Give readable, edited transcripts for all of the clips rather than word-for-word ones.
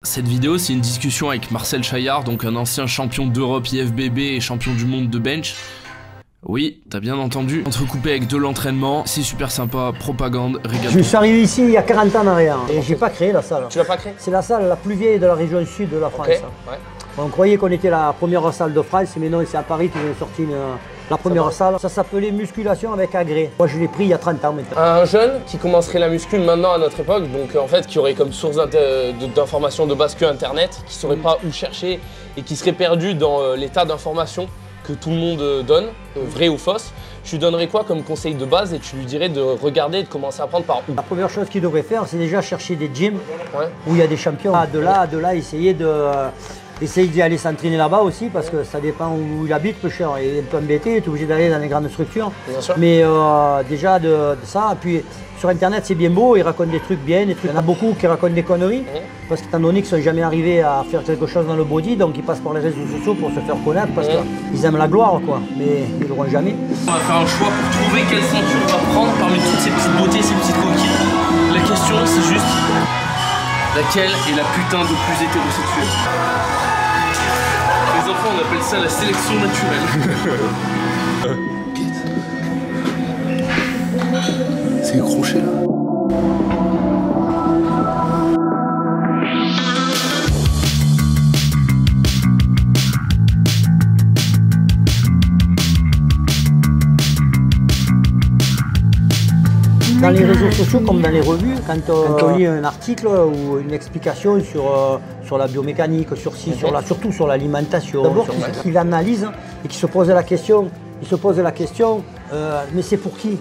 Cette vidéo, c'est une discussion avec Marcel Chaillard, donc un ancien champion d'Europe IFBB et champion du monde de bench. Oui, t'as bien entendu, entrecoupé avec de l'entraînement, c'est super sympa, propagande, régal. Je suis arrivé ici il y a 40 ans en arrière et j'ai pas créé la salle. Tu l'as pas créé? C'est la salle la plus vieille de la région sud de la France. Okay, ouais. On croyait qu'on était la première salle de France, mais non, c'est à Paris qu'ils ont sorti la première salle. Ça s'appelait musculation avec agrès. Moi, je l'ai pris il y a 30 ans maintenant. Un jeune qui commencerait la muscule maintenant à notre époque, donc en fait qui aurait comme source d'information de base que Internet, qui saurait pas où chercher et qui serait perdu dans l'état d'information que tout le monde donne, vrai ou fausse, tu lui donnerais quoi comme conseil de base et tu lui dirais de regarder et de commencer à apprendre par où? La première chose qu'il devrait faire, c'est déjà chercher des gyms où il y a des champions. De là, essayer d'y aller s'entraîner là-bas aussi parce que ça dépend où il habite, peu cher. Il est un peu embêté, il est obligé d'aller dans les grandes structures. Bien sûr. Mais déjà de ça, et puis sur Internet c'est bien beau, ils racontent des trucs bien, des trucs. Il y en a beaucoup qui racontent des conneries parce qu'étant donné qu'ils ne sont jamais arrivés à faire quelque chose dans le body, donc ils passent par les réseaux sociaux pour se faire connaître parce qu'ils aiment la gloire quoi, mais ils ne l'auront jamais. On va faire un choix pour trouver quelle ceinture on va prendre parmi toutes ces petites beautés, ces petites coquilles. La question c'est juste laquelle est la putain de plus hétérosexuelle. Les enfants on appelle ça la sélection naturelle. C'est accroché là. Dans les réseaux sociaux comme dans les revues, quand on lit un article ou une explication sur la biomécanique, sur ci, surtout sur l'alimentation, d'abord qu'il analyse et qu'il se pose la question, mais c'est pour qui?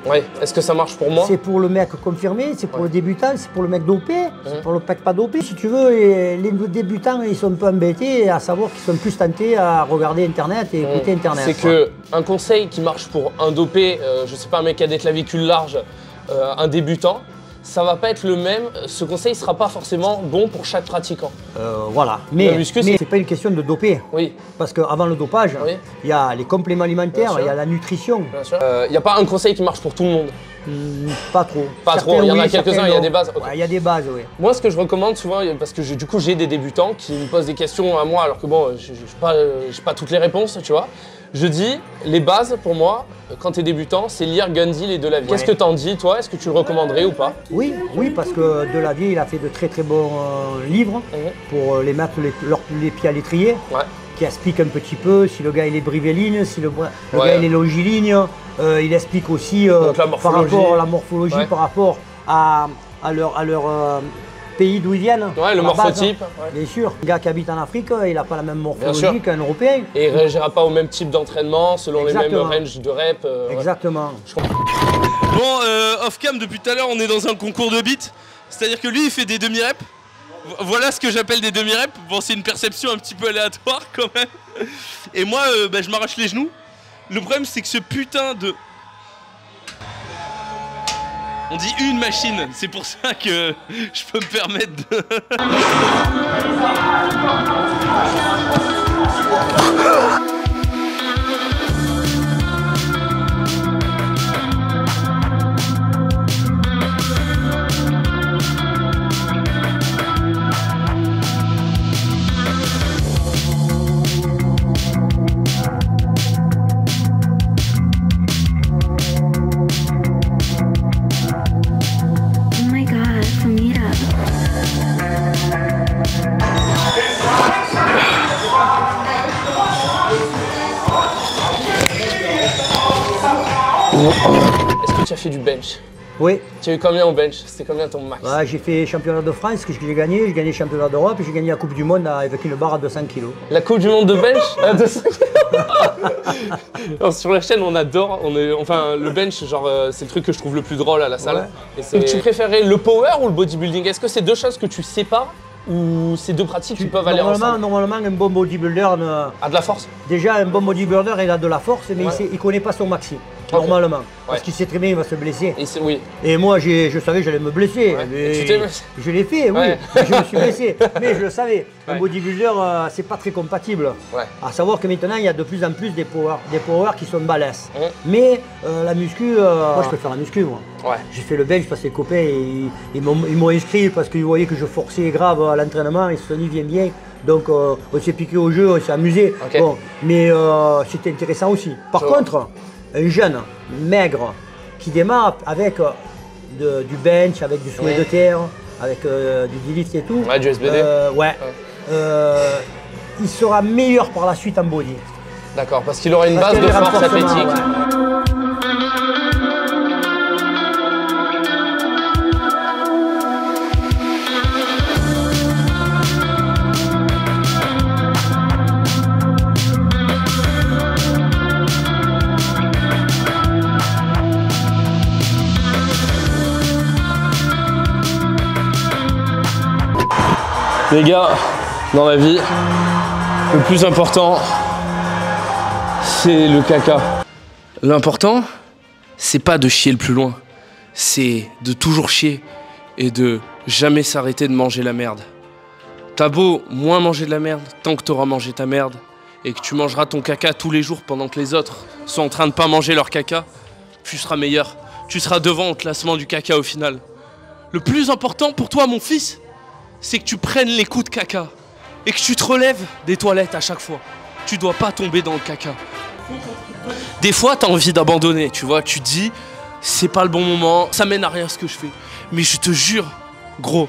Ouais, est-ce que ça marche pour moi? C'est pour le mec confirmé, c'est pour le débutant, c'est pour le mec dopé, c'est pour le mec pas dopé. Si tu veux, les débutants, ils sont un peu embêtés à savoir qu'ils sont plus tentés à regarder Internet et écouter Internet. C'est qu'un conseil qui marche pour un dopé, je sais pas, un mec qui a des clavicules larges, un débutant, ça va pas être le même, ce conseil sera pas forcément bon pour chaque pratiquant. Voilà, mais c'est pas une question de doper. Oui. Parce qu'avant le dopage, il y a les compléments alimentaires, il y a la nutrition. Bien sûr. Il n'y a pas un conseil qui marche pour tout le monde. Pas trop. Pas trop, il y en a quelques-uns, il y a des bases. Il y a des bases, oui. Moi, ce que je recommande souvent, parce que du coup j'ai des débutants qui me posent des questions à moi, alors que bon, j'ai pas toutes les réponses, tu vois. Je dis, les bases pour moi, quand tu es débutant, c'est lire Gundil et Delavier. Qu'est-ce que t'en dis, toi? Est-ce que tu le recommanderais ou pas? Oui, parce que Delavier, il a fait de très bons livres pour les mettre les pieds à l'étrier, qui explique un petit peu si le gars il est brivéligne, si le gars il est longiligne. Il explique aussi par rapport à la morphologie, par rapport à leur pays d'où ils viennent. Ouais, le morphotype. Bien sûr. Un gars qui habite en Afrique, il n'a pas la même morphologie qu'un Européen. Et il ne réagira pas au même type d'entraînement, selon les mêmes ranges de reps. Exactement. Je comprends. Bon, off-cam, depuis tout à l'heure, on est dans un concours de beats. C'est-à-dire que lui, il fait des demi-reps. Voilà ce que j'appelle des demi-reps. Bon, c'est une perception un petit peu aléatoire quand même. Et moi, je m'arrache les genoux. Le problème, c'est que ce putain de... On dit une machine, c'est pour ça que je peux me permettre de... Est-ce que tu as fait du bench? Oui. Tu as eu combien au bench? C'était combien ton max? J'ai fait championnat de France, que j'ai gagné championnat d'Europe et j'ai gagné la Coupe du Monde avec une barre à 200 kg. La Coupe du Monde de bench à 200 kg. Sur la chaîne, on adore. Enfin, le bench, genre, c'est le truc que je trouve le plus drôle à la salle. Et tu préférais le power ou le bodybuilding? Est-ce que c'est deux choses que tu sépares ou c'est deux pratiques qui peuvent aller ensemble? Normalement, un bon bodybuilder a de la force. Déjà, un bon bodybuilder, il a de la force, mais il ne connaît pas son maxi. normalement. Parce qu'il sait très bien qu'il va se blesser. Et moi, je savais que j'allais me blesser. Mais je l'ai fait, oui. Je me suis blessé, mais je le savais. Un bodybuilder, c'est pas très compatible. À savoir que maintenant, il y a de plus en plus des power qui sont balèzes. Mais la muscu, moi je peux faire la muscu, moi. J'ai fait le bench parce que les copains, ils m'ont inscrit parce qu'ils voyaient que je forçais grave à l'entraînement. Ils se sont dit, viens bien. Donc on s'est piqué au jeu, on s'est amusé. Bon, mais c'était intéressant aussi. Par contre, un jeune maigre qui démarre avec du bench, avec du soulevé de terre, avec du deadlift et tout. Du SBD. Il sera meilleur par la suite en body. D'accord, parce qu'il aura une base de force athlétique. Les gars, dans la vie, le plus important, c'est le caca. L'important, c'est pas de chier le plus loin, c'est de toujours chier et de jamais s'arrêter de manger la merde. T'as beau moins manger de la merde, tant que t'auras mangé ta merde, et que tu mangeras ton caca tous les jours pendant que les autres sont en train de pas manger leur caca, tu seras meilleur. Tu seras devant au classement du caca au final. Le plus important pour toi, mon fils, c'est que tu prennes les coups de caca et que tu te relèves des toilettes à chaque fois. Tu dois pas tomber dans le caca. Des fois, tu as envie d'abandonner, tu vois. Tu te dis, c'est pas le bon moment, ça mène à rien ce que je fais. Mais je te jure, gros,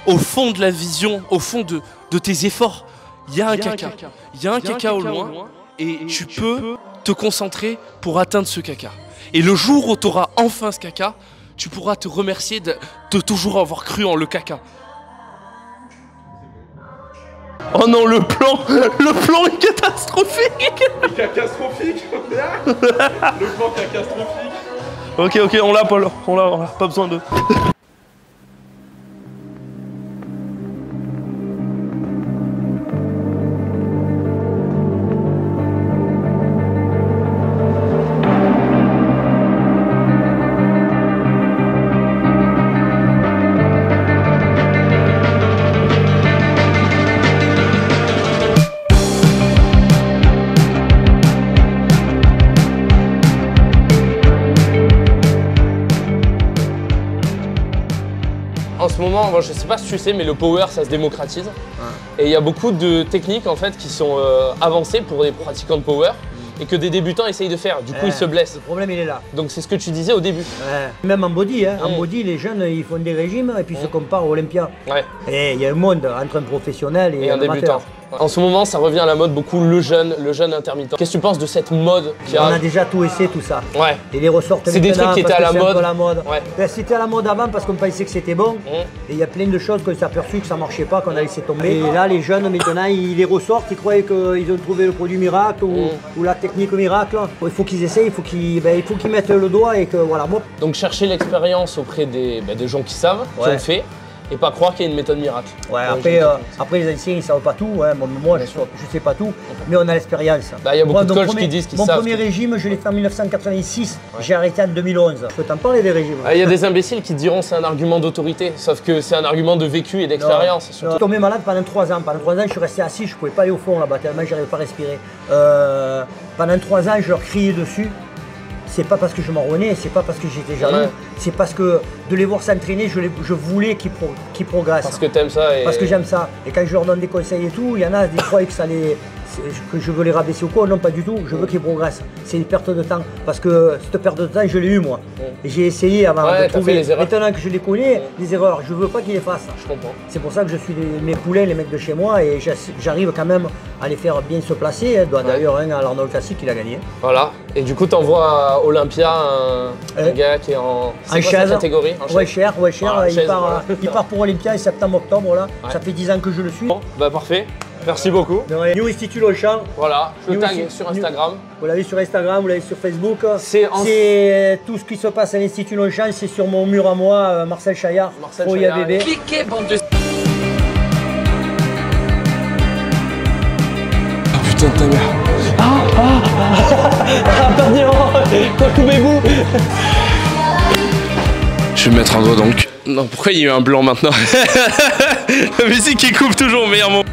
au fond de la vision, au fond de tes efforts, il y a un caca. Il y a un caca au loin et tu peux te concentrer pour atteindre ce caca. Et le jour où tu auras enfin ce caca, tu pourras te remercier de toujours avoir cru en le caca. Oh non, le plan est catastrophique. Catastrophique. Le plan catastrophique. Ok, on l'a Paul, on l'a, pas besoin de... En ce moment, bon, je sais pas si tu sais, mais le power, ça se démocratise. Et il y a beaucoup de techniques en fait qui sont avancées pour des pratiquants de power et que des débutants essayent de faire. Du coup, ils se blessent. Le problème, il est là. Donc c'est ce que tu disais au début. Même en body, en body, les jeunes, ils font des régimes et puis se comparent à Olympia. Et il y a un monde entre un professionnel et un débutant. En ce moment, ça revient à la mode beaucoup le jeune intermittent. Qu'est-ce que tu penses de cette mode qui On a déjà tout essayé, tout ça. Et les ressortent. C'est des trucs qui étaient à la mode. C'était à la mode avant parce qu'on pensait que c'était bon. Et il y a plein de choses qu'on s'est aperçu que ça marchait pas, qu'on a laissé tomber. Et là, les jeunes, maintenant, ils les ressortent, ils croyaient qu'ils ont trouvé le produit miracle ou la technique miracle. Il faut qu'ils essayent, il faut qu'ils mettent le doigt et que voilà. Donc chercher l'expérience auprès des gens qui savent, qui ont fait. Et pas croire qu'il y a une méthode miracle. Après les anciens ils savent pas tout, moi je sais pas tout, mais on a l'expérience. Il y a beaucoup de coachs qui disent qu'ils savent. Mon premier régime, je l'ai fait en 1986, j'ai arrêté en 2011. Je peux t'en parler des régimes. Il y a des imbéciles qui diront c'est un argument d'autorité, sauf que c'est un argument de vécu et d'expérience. Je suis tombé malade pendant 3 ans. Pendant 3 ans, je suis resté assis, je pouvais pas aller au fond là-bas, tellement j'arrivais pas à respirer. Pendant 3 ans, je leur criais dessus. C'est pas parce que je m'en revenais, c'est pas parce que j'étais jaloux, c'est parce que de les voir s'entraîner, je voulais qu'ils progressent. Parce que t'aimes ça Parce que j'aime ça. Et quand je leur donne des conseils et tout, il y en a qui croient que je veux les rabaisser ou quoi. Non, pas du tout, je veux qu'ils progressent. C'est une perte de temps. Parce que cette perte de temps, je l'ai eue moi. Et j'ai essayé avant de trouver. Maintenant que je les connais, les erreurs, je veux pas qu'ils les fassent. Je comprends. C'est pour ça que je suis mes poulains, les mecs de chez moi, et j'arrive quand même à les faire bien se placer. D'ailleurs, à l'Arnold Classic, il a gagné. Voilà. Et du coup, t'envoies à Olympia un gars qui est en catégorie. Cher. Il part pour Olympia en septembre-octobre là. Ça fait 10 ans que je le suis. Bon, parfait. Merci beaucoup. New Institut Longchamp. Voilà, je le tag sur Instagram. Vous l'avez sur Instagram, vous l'avez sur Facebook. C'est tout ce qui se passe à l'Institut Longchamp, c'est sur mon mur à moi, Marcel Chaillard. Bébé. Piqué, bande de... Putain de ta mère. Pardon. Coupez-vous. Je vais me mettre un doigt donc. Non, pourquoi il y a eu un blanc maintenant? La musique qui coupe toujours au meilleur moment.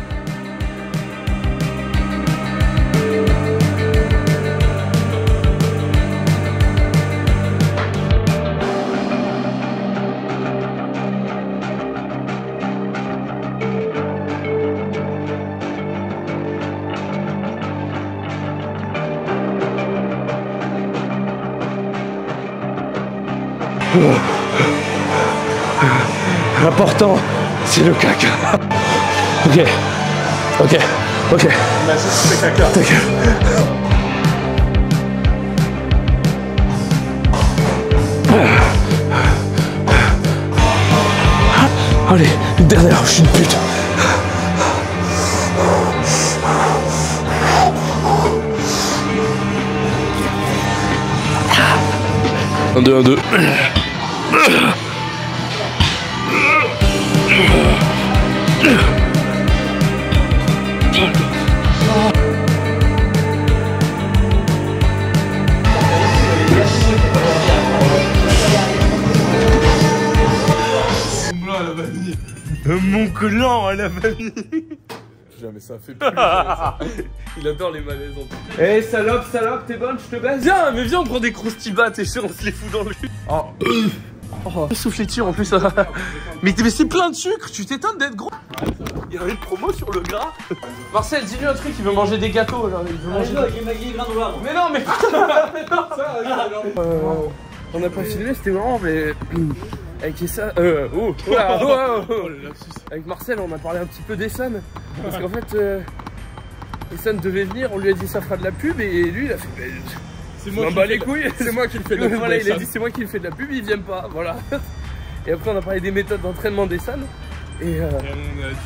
L'important, c'est le caca. Ok. Imagine si c'est caca. Allez, une dernière, je suis une pute. Un, deux, un, deux. Mon clan à la vanille. Jamais ça fait plus. Il adore les malaises en tout. Eh salope, t'es bonne, je te baise. Viens, on prend des croustibats, t'es sûr, on se les fout dans le cul. Oh, souffler dessus en plus. mais c'est plein de sucre, tu t'étonnes d'être gros. Il y a une promo sur le gras. Marcel, dis-lui un truc, il veut manger des gâteaux là. Il veut manger des... Mais non, mais on a pas filmé, c'était marrant, mais avec Essan, avec Marcel, on a parlé un petit peu d'Essan. Parce qu'en fait, Essan devait venir, on lui a dit ça fera de la pub, et lui il a fait. C'est moi qui les couilles, c'est moi qui le fais de la pub. Voilà, il a dit c'est moi qui le fais de la pub, ils viennent pas, voilà. Et après on a parlé des méthodes d'entraînement d'Essan. Et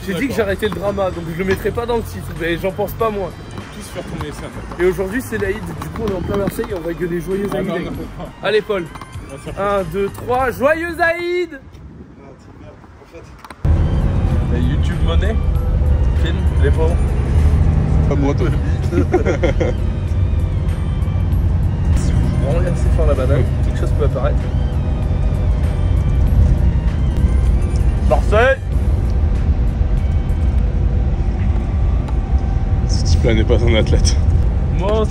j'ai dit que j'arrêtais le drama, donc je le mettrai pas dans le titre, mais j'en pense pas moi. Tous faire tourner Essan. Et aujourd'hui c'est l'Aïd, du coup on est en plein Marseille et on va gueuler joyeux Aïd. Allez Paul, 1, 2, 3, joyeux Aïd. YouTube monnaie, film, les pauvres. Pas moi toi. Si vous vraiment laissez faire la banane, quelque chose peut apparaître. Marseille. Ce type-là n'est pas un athlète. Moi,